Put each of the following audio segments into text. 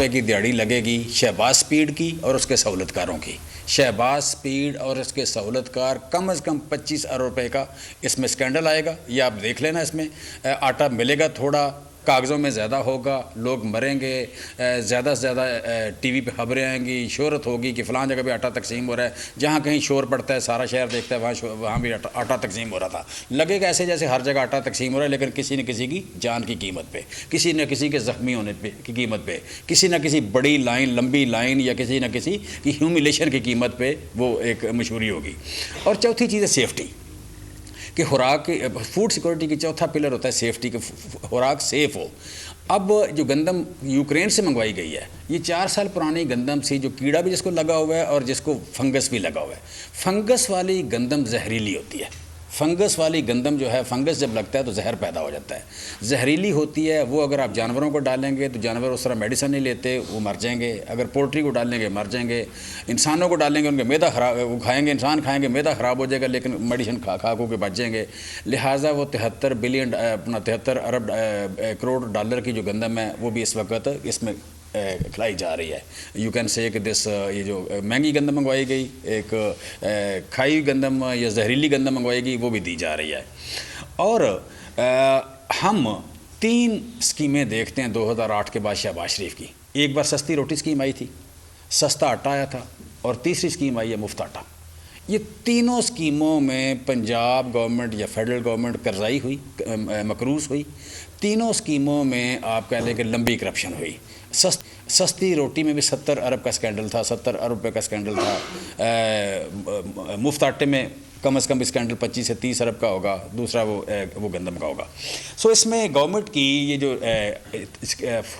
روپے کی دیہڑی لگے گی شہباز سپیڈ کی اور اس کے سہولت کاروں کی. شہباز سپیڈ اور اس کے سہولت کار کم از کم 25 ارب روپے کا اس میں اسکینڈل آئے گا. یہ آپ دیکھ لینا, اس میں آٹا ملے گا تھوڑا, کاغذوں میں زیادہ ہوگا, لوگ مریں گے, زیادہ سے زیادہ ٹی وی پہ خبریں آئیں گی, شہرت ہوگی کہ فلاں جگہ پہ آٹا تقسیم ہو رہا ہے. جہاں کہیں شور پڑتا ہے سارا شہر دیکھتا ہے وہاں بھی آٹا تقسیم ہو رہا تھا. لگے گا ایسے جیسے ہر جگہ آٹا تقسیم ہو رہا ہے, لیکن کسی نہ کسی کی جان کی قیمت پہ, کسی نہ کسی کے زخمی ہونے پہ کی قیمت پہ, کسی نہ کسی بڑی لائن, لمبی لائن, یا کسی نہ کسی کی ہیوملیشن کی قیمت پہ وہ ایک مشہوری ہوگی. اور چوتھی چیز ہے سیفٹی, کہ خوراک فوڈ سیکورٹی کی چوتھا پلر ہوتا ہے سیفٹی, کہ خوراک سیف ہو. اب جو گندم یوکرین سے منگوائی گئی ہے, یہ 4 سال پرانی گندم سی, جو کیڑا بھی جس کو لگا ہوا ہے اور جس کو فنگس بھی لگا ہوا ہے. فنگس والی گندم زہریلی ہوتی ہے. فنگس والی گندم جو ہے, فنگس جب لگتا ہے تو زہر پیدا ہو جاتا ہے, زہریلی ہوتی ہے. وہ اگر آپ جانوروں کو ڈالیں گے تو جانور اس طرح میڈیسن نہیں لیتے, وہ مر جائیں گے. اگر پولٹری کو ڈالیں گے مر جائیں گے. انسانوں کو ڈالیں گے ان کا معدہ خراب, وہ کھائیں گے, انسان کھائیں گے, معدہ خراب ہو جائے گا, لیکن میڈیسن کھا کے بچ جائیں گے. لہٰذا وہ 73 ارب کروڑ ڈالر کی جو گندم ہے وہ بھی اس وقت اس میں کھلائی جا رہی ہے. یو کین سے کہ یہ جو مہنگی گندم منگوائی گئی, ایک کھائی گندم یا زہریلی گندم منگوائی گئی, وہ بھی دی جا رہی ہے. اور ہم 3 اسکیمیں دیکھتے ہیں 2008 کے بعد شہباز شریف کی. ایک بار سستی روٹی اسکیم آئی تھی, سستا آٹا آیا تھا, اور تیسری اسکیم آئی ہے مفت آٹا. یہ تینوں اسکیموں میں پنجاب گورنمنٹ یا فیڈرل گورنمنٹ قرضائی ہوئی, مقروض ہوئی. تینوں اسکیموں میں آپ کہہ لیں کہ لمبی کرپشن ہوئی. سستی روٹی میں بھی 70 ارب کا اسکینڈل تھا, 70 ارب روپے کا اسکینڈل تھا. مفت آٹے میں کم از کم اسکینڈل 25 سے 30 ارب کا ہوگا, دوسرا وہ گندم کا ہوگا. سو اس میں گورنمنٹ کی یہ جو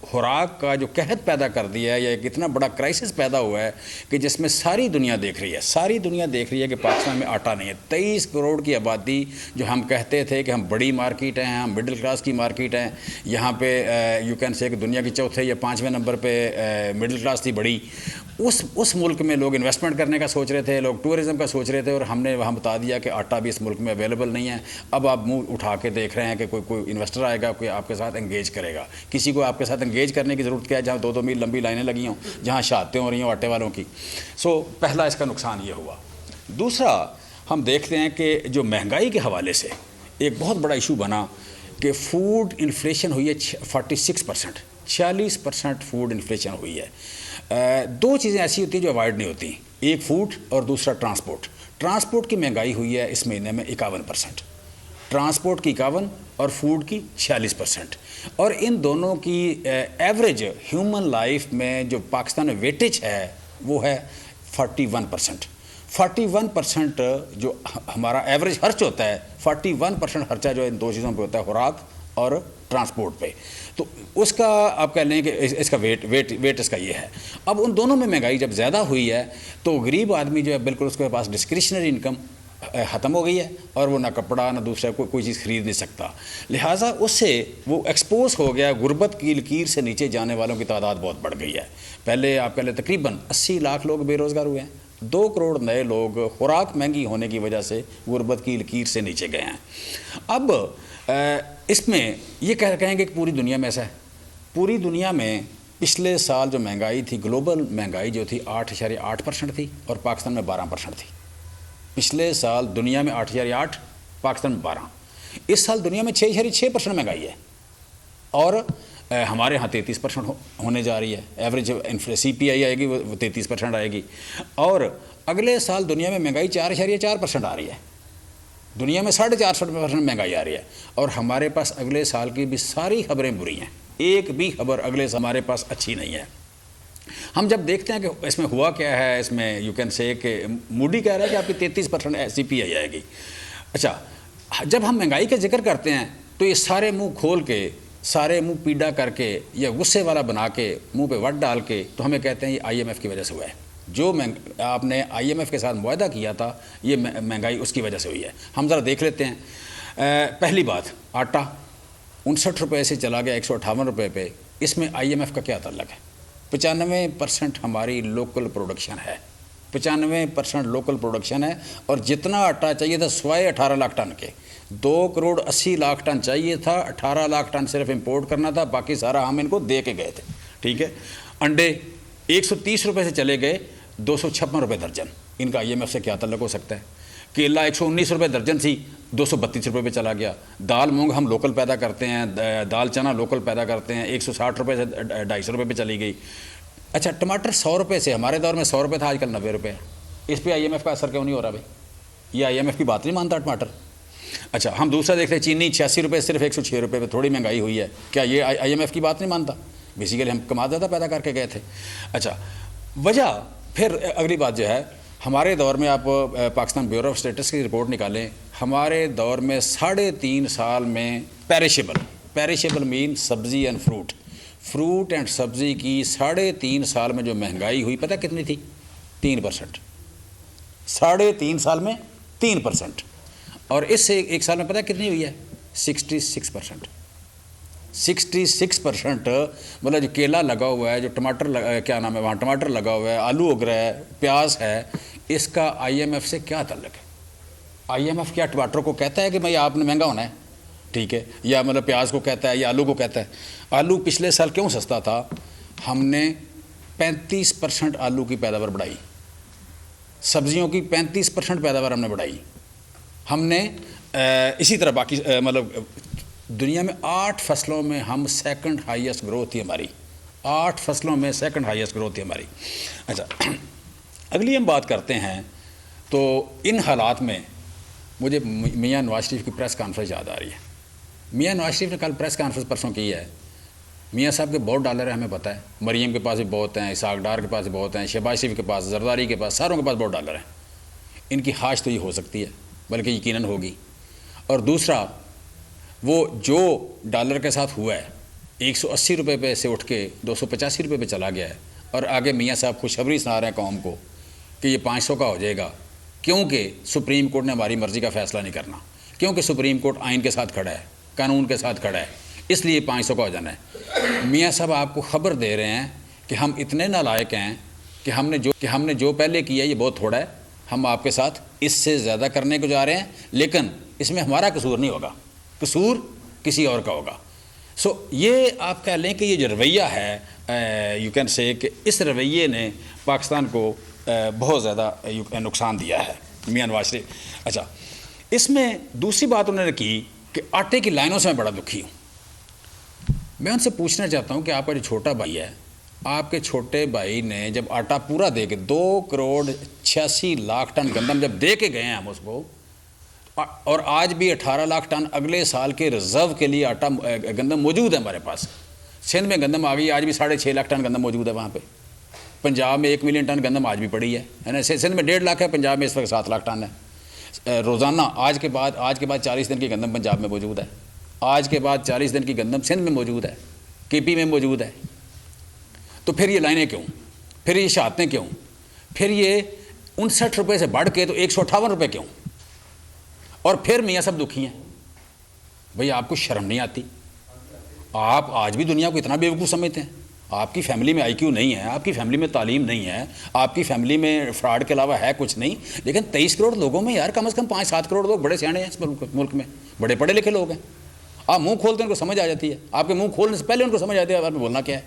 خوراک کا جو قحط پیدا کر دیا ہے, یا ایک اتنا بڑا کرائسس پیدا ہوا ہے کہ جس میں ساری دنیا دیکھ رہی ہے, ساری دنیا دیکھ رہی ہے کہ پاکستان میں آٹا نہیں ہے. 23 کروڑ کی آبادی, جو ہم کہتے تھے کہ ہم بڑی مارکیٹ ہیں, ہم مڈل کلاس کی مارکیٹ ہیں, یہاں پہ یو کین سے کہ دنیا کی چوتھے یا 5ویں نمبر پہ مڈل کلاس تھی بڑی. اس ملک میں لوگ انویسٹمنٹ کرنے کا سوچ رہے تھے, لوگ ٹورزم کا سوچ رہے تھے, اور ہم نے وہاں بتا دیا کہ آٹا بھی اس ملک میں اویلیبل نہیں ہے. اب آپ منہ اٹھا کے دیکھ رہے ہیں کہ کوئی انویسٹر آئے گا, کوئی آپ کے ساتھ انگیج کرے گا. کسی کو آپ کے ساتھ انگیج کرنے کی ضرورت کیا ہے جہاں 2 میل لمبی لائنیں لگی ہوں, جہاں شہادتیں ہو رہی ہوں آٹے والوں کی. سو پہلا اس کا نقصان یہ ہوا. دوسرا ہم دیکھتے ہیں کہ جو مہنگائی کے حوالے سے ایک بہت بڑا ایشو بنا کہ فوڈ انفلیشن ہوئی ہے 46%, 46% فوڈ انفلیشن ہوئی ہے. 2 چیزیں ایسی ہوتی ہیں جو اوائڈ نہیں ہوتی, ایک فوڈ اور دوسرا ٹرانسپورٹ. ٹرانسپورٹ کی مہنگائی ہوئی ہے اس مہینے میں 51%, ٹرانسپورٹ کی 51 اور فوڈ کی 46%. اور ان دونوں کی ایوریج ہیومن لائف میں جو پاکستان میں ویٹیج ہے وہ ہے 41%. 41% جو ہمارا ایوریج خرچ ہوتا ہے, 41% خرچہ جو ان 2 چیزوں پہ ہوتا ہے, خوراک اور ٹرانسپورٹ پہ. تو اس کا آپ کہہ لیں کہ اس کا ویٹ اس کا یہ ہے. اب ان دونوں میں مہنگائی جب زیادہ ہوئی ہے تو غریب آدمی جو ہے بالکل اس کے پاس ڈسکریشنری انکم ختم ہو گئی ہے, اور وہ نہ کپڑا نہ دوسرا کوئی چیز خرید نہیں سکتا. لہٰذا اس سے وہ ایکسپوز ہو گیا, غربت کی لکیر سے نیچے جانے والوں کی تعداد بہت بڑھ گئی ہے. پہلے آپ کہہ لیں تقریباً 80 لاکھ لوگ بے روزگار ہوئے ہیں, 2 کروڑ نئے لوگ خوراک مہنگی ہونے کی وجہ سے غربت کی لکیر سے نیچے گئے ہیں. اب اس میں یہ کہیں گے کہ پوری دنیا میں ایسا ہے. پوری دنیا میں پچھلے سال جو مہنگائی تھی, گلوبل مہنگائی جو تھی 8.8% تھی, اور پاکستان میں 12% تھی. پچھلے سال دنیا میں 8.8, پاکستان میں 12. اس سال دنیا میں 6.6% مہنگائی ہے, اور ہمارے ہاں 33% ہونے جا رہی ہے. ایوریج سی پی آئی آئے گی وہ 33% آئے گی. اور اگلے سال دنیا میں مہنگائی 4.4% آ رہی ہے. دنیا میں 4.5% مہنگائی آ رہی ہے, اور ہمارے پاس اگلے سال کی بھی ساری خبریں بری ہیں. ایک بھی خبر اگلے سال ہمارے پاس اچھی نہیں ہے. ہم جب دیکھتے ہیں کہ اس میں ہوا کیا ہے, اس میں یو کین سے کہ موڈی کہہ رہا ہے کہ آپ کی 33% سی پی آئی آئے گی. اچھا, جب ہم مہنگائی کا ذکر کرتے ہیں تو یہ سارے منہ کھول کے, سارے منہ پیڈا کر کے, یا غصے والا بنا کے, منہ پہ وٹ ڈال کے, تو ہمیں کہتے ہیں یہ IMF کی وجہ سے ہوا ہے. جو آپ نے IMF کے ساتھ معاہدہ کیا تھا, یہ مہنگائی اس کی وجہ سے ہوئی ہے. ہم ذرا دیکھ لیتے ہیں. پہلی بات, آٹا 59 روپے سے چلا گیا 158 روپے پہ. اس میں IMF کا کیا تعلق ہے؟ 95% ہماری لوکل پروڈکشن ہے, 95% لوکل پروڈکشن ہے. اور جتنا آٹا چاہیے تھا سوائے 18 لاکھ ٹن کے, 2 کروڑ 80 لاکھ ٹن چاہیے تھا, 18 لاکھ ٹن صرف امپورٹ کرنا تھا, باقی سارا ہم ان کو دے کے گئے تھے. ٹھیک ہے. انڈے 130 روپے سے چلے گئے 256 روپے درجن. ان کا IMF سے کیا تعلق ہو سکتا ہے؟ کیلا 119 روپے درجن تھی 232 روپے پہ چلا گیا. دال مونگ ہم لوکل پیدا کرتے ہیں, دال چنا لوکل پیدا کرتے ہیں, 160 روپے سے 250 روپے پہ چلی گئی. اچھا ٹماٹر 100 روپے سے, ہمارے دور میں 100 روپے تھا, آج کل 90 روپے ہے. اس پہ IMF کا اثر کیوں نہیں ہو رہا بھائی؟ یہ IMF کی بات نہیں مانتا ٹماٹر. اچھا ہم دوسرا دیکھ رہے ہیں, چینی 86 روپے صرف 106 روپے پہ, تھوڑی مہنگائی ہوئی ہے. کیا یہ IMF کی بات نہیں مانتا؟ بیسیکلی ہم کما زیادہ پیدا کر کے گئے تھے. اچھا وجہ پھر اگلی بات جو ہے, ہمارے دور میں آپ پاکستان بیورو آف اسٹیٹس کی رپورٹ نکالیں, ہمارے دور میں 3.5 سال میں پیریشیبل مین سبزی اینڈ فروٹ اینڈ سبزی کی 3.5 سال میں جو مہنگائی ہوئی پتہ کتنی تھی؟ 3%. 3.5 سال میں 3%. اور اس سے ایک سال میں پتہ کتنی ہوئی ہے؟ 66%. 66%. مطلب جو کیلا لگا ہوا ہے, جو ٹماٹر کیا نام ہے وہاں ٹماٹر لگا ہوا ہے, آلو اگ رہا ہے, پیاز ہے, اس کا IMF سے کیا تعلق ہے؟ IMF کیا ٹماٹر کو کہتا ہے کہ بھائی آپ نے مہنگا ہونا ہے, ٹھیک ہے, یا مطلب پیاز کو کہتا ہے یا آلو کو کہتا ہے؟ آلو پچھلے سال کیوں سستا تھا؟ ہم نے 35% آلو کی پیداوار بڑھائی, سبزیوں کی 35% پیداوار ہم نے بڑھائی. ہم نے اسی طرح باقی مطلب دنیا میں 8 فصلوں میں ہم سیکنڈ ہائیسٹ گروتھ تھی ہماری, 8 فصلوں میں سیکنڈ ہائیسٹ گروتھ تھی ہماری. اچھا اگلی ہم بات کرتے ہیں تو ان حالات میں مجھے میاں نواز شریف کی پریس کانفرنس یاد آ رہی ہے. میاں نواز شریف نے کل پریس کانفرنس پرسوں کی ہے. میاں صاحب کے بہت ڈالر ہیں, ہمیں پتہ ہے, مریم کے پاس بھی بہت ہیں, اسحاق ڈار کے پاس بھی بہت ہیں, شہباز شریف کے پاس, زرداری کے پاس, ساروں کے پاس بہت ڈالر ہیں. ان کی خواہش تو یہ ہو سکتی ہے, بلکہ یقیناً ہوگی. اور دوسرا وہ جو ڈالر کے ساتھ ہوا ہے 180 روپے پہ سے اٹھ کے 285 روپے پہ چلا گیا ہے, اور آگے میاں صاحب خوشخبری سنا رہے ہیں قوم کو کہ یہ 500 کا ہو جائے گا, کیونکہ سپریم کورٹ نے ہماری مرضی کا فیصلہ نہیں کرنا, کیونکہ سپریم کورٹ آئین کے ساتھ کھڑا ہے, قانون کے ساتھ کھڑا ہے, اس لیے 500 کا ہو جانا ہے. میاں صاحب آپ کو خبر دے رہے ہیں کہ ہم اتنے نالائق ہیں کہ ہم نے جو پہلے کیا یہ بہت تھوڑا ہے, ہم آپ کے ساتھ اس سے زیادہ کرنے کو جا رہے ہیں, لیکن اس میں ہمارا قصور نہیں ہوگا, قصور کسی اور کا ہوگا. سو یہ آپ کہہ لیں کہ یہ جو رویہ ہے یو کین سے کہ اس رویے نے پاکستان کو بہت زیادہ نقصان دیا ہے میاں نواز شریف. اچھا اس میں دوسری بات انہوں نے کی کہ آٹے کی لائنوں سے میں بڑا دکھی ہوں. میں ان سے پوچھنا چاہتا ہوں کہ آپ کا جو چھوٹا بھائی ہے, آپ کے چھوٹے بھائی نے جب آٹا پورا دے کے 2.86 ٹن گندم جب دے کے گئے ہیں ہم اس کو, اور آج بھی 18 لاکھ ٹن اگلے سال کے ریزرو کے لیے آٹا گندم موجود ہے ہمارے پاس. سندھ میں گندم آ گئی, آج بھی 6.5 لاکھ ٹن گندم موجود ہے وہاں پہ. پنجاب میں 1 ملین ٹن گندم آج بھی پڑی ہے نا. سندھ میں 1.5 لاکھ ہے, پنجاب میں اس وقت 7 لاکھ ٹن ہے. روزانہ آج کے بعد 40 دن کی گندم پنجاب میں موجود ہے, آج کے بعد 40 دن کی گندم سندھ میں موجود ہے, KP میں موجود ہے. تو پھر یہ لائنیں کیوں, پھر یہ شہادتیں کیوں, پھر یہ 59 روپے سے بڑھ کے تو 158 روپے کیوں؟ اور پھر میاں صاحب دکھی ہیں. بھئی آپ کو شرم نہیں آتی؟ آپ آج بھی دنیا کو اتنا بیوقوف سمجھتے ہیں؟ آپ کی فیملی میں IQ نہیں ہے, آپ کی فیملی میں تعلیم نہیں ہے, آپ کی فیملی میں فراڈ کے علاوہ ہے کچھ نہیں, لیکن 23 کروڑ لوگوں میں یار کم از کم 5-7 کروڑ لوگ بڑے سیانے ہیں اس ملک میں, بڑے پڑھے لکھے لوگ ہیں. آپ منہ کھولتے ہیں ان کو سمجھ آ جاتی ہے, آپ کے منہ کھولنے سے پہلے ان کو سمجھ آتی ہے آپ نے بولنا کیا ہے.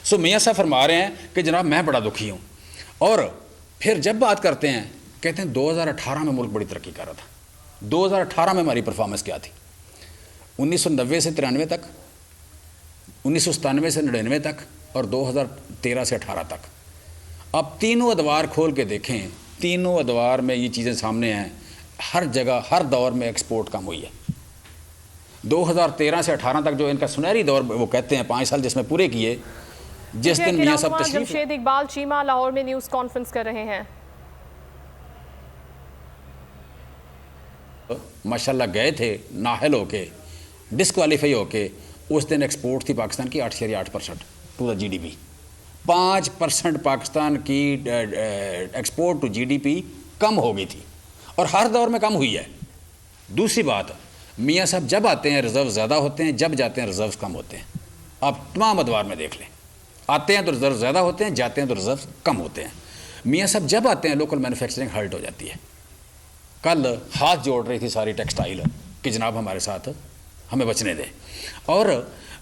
سو میاں صاحب فرما رہے ہیں کہ جناب میں بڑا دکھی ہوں. اور پھر جب بات کرتے ہیں کہتے ہیں 2018 میں ملک بڑی ترقی کر رہا تھا. 2018 میں ہماری پرفارمنس کیا تھی؟ 1990 سے 93 تک, 1997 سے 99 تک, اور 2013 سے 18 تک. اب تینوں ادوار کھول کے دیکھیں, تینوں ادوار میں یہ چیزیں سامنے ہیں. ہر جگہ ہر دور میں ایکسپورٹ کم ہوئی ہے. 2013 سے 18 تک جو ان کا سنہری دور وہ کہتے ہیں 5 سال جس میں پورے کیے, جس دن میاں صاحب تشریف جمشید اقبال چیمہ لاہور میں نیوز کانفرنس کر رہے ہیں. ماشاءاللہ گئے تھے نااہل ہو کے, ڈسکوالیفائی ہو کے, اس دن ایکسپورٹ تھی پاکستان کی 8.8% ٹو دا GDP. 5% پاکستان کی ایکسپورٹ ٹو GDP کم ہو گئی تھی, اور ہر دور میں کم ہوئی ہے. دوسری بات, میاں صاحب جب آتے ہیں ریزرو زیادہ ہوتے ہیں, جب جاتے ہیں ریزرو کم ہوتے ہیں. آپ تمام ادوار میں دیکھ لیں, آتے ہیں تو ریزرو زیادہ ہوتے ہیں, جاتے ہیں تو ریزرو کم ہوتے ہیں. میاں صاحب جب آتے ہیں لوکل مینوفیکچرنگ ہرٹ ہو جاتی ہے. کل ہاتھ جوڑ رہی تھی ساری ٹیکسٹائل کہ جناب ہمارے ساتھ ہمیں بچنے دیں. اور